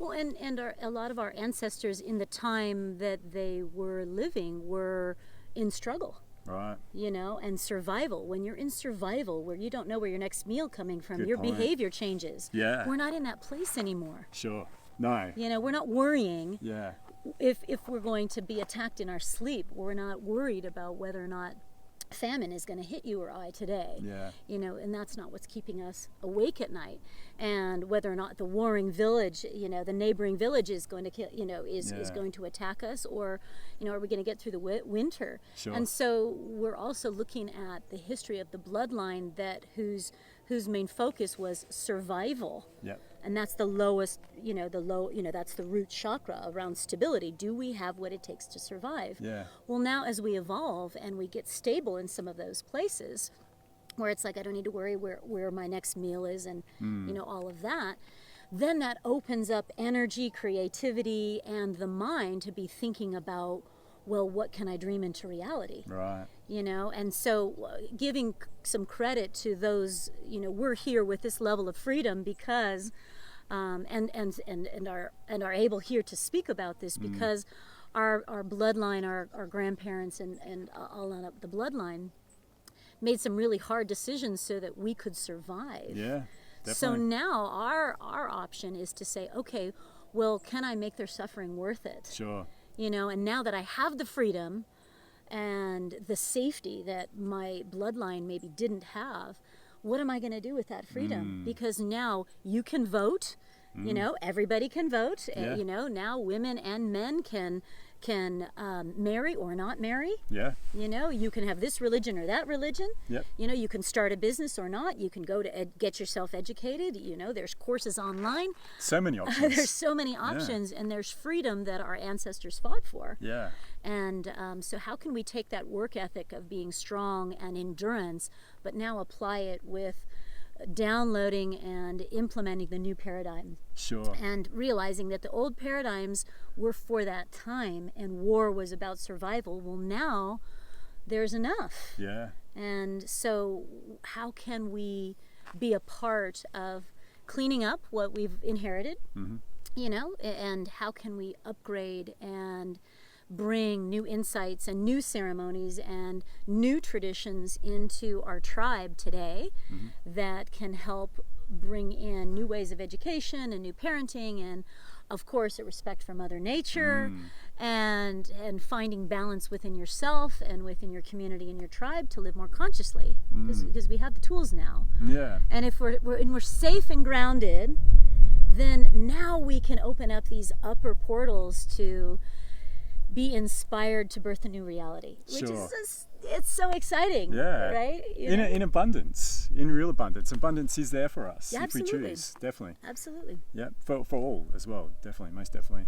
Well, and a lot of our ancestors in the time that they were living were in struggle. Right. You know, and survival. When you're in survival, where you don't know where your next meal coming from, Good your point. behavior changes. Yeah. We're not in that place anymore. Sure. No. You know, we're not worrying. Yeah. If we're going to be attacked in our sleep, we're not worried about whether or not famine is going to hit you or I today. Yeah. You know, and that's not what's keeping us awake at night. And whether or not the warring village, you know, the neighboring village is going to kill, you know, is going to attack us, or, you know, are we going to get through the winter? Sure. And so we're also looking at the history of the bloodline that whose main focus was survival. Yep. And that's the lowest, you know, that's the root chakra around stability. Do we have what it takes to survive? Yeah. Well, now as we evolve and we get stable in some of those places where it's like, I don't need to worry where my next meal is and, you know, all of that, then that opens up energy, creativity, and the mind to be thinking about, well, what can I dream into reality? Right. You know, and so giving some credit to those, you know, we're here with this level of freedom because, and are able here to speak about this because our bloodline, our grandparents and all on up the bloodline made some really hard decisions so that we could survive. Yeah. Definitely. So now our option is to say, okay, well, can I make their suffering worth it? Sure. You know, and now that I have the freedom and the safety that my bloodline maybe didn't have, what am I going to do with that freedom? Because now you can vote, you know, everybody can vote. Yeah. You know, now women and men can marry or not marry. Yeah. You know, you can have this religion or that religion. Yep. You know, you can start a business or not. You can go to get yourself educated. You know, there's courses online. So many options. There's so many options, and there's freedom that our ancestors fought for. Yeah. And so how can we take that work ethic of being strong and endurance, but now apply it with downloading and implementing the new paradigm? Sure. And realizing that the old paradigms were for that time and war was about survival. Well, now there's enough. Yeah. And so how can we be a part of cleaning up what we've inherited, you know, and how can we upgrade and bring new insights and new ceremonies and new traditions into our tribe today that can help bring in new ways of education and new parenting and, of course, a respect for Mother Nature and finding balance within yourself and within your community and your tribe to live more consciously because we have the tools now. Yeah. And if we're safe and grounded, then now we can open up these upper portals to be inspired to birth a new reality, which Sure. is it's so exciting. Yeah. Right? In abundance, in real abundance. Abundance is there for us Yeah, if we absolutely. choose. Definitely. Absolutely. Yeah. For all as well. Definitely. Most definitely.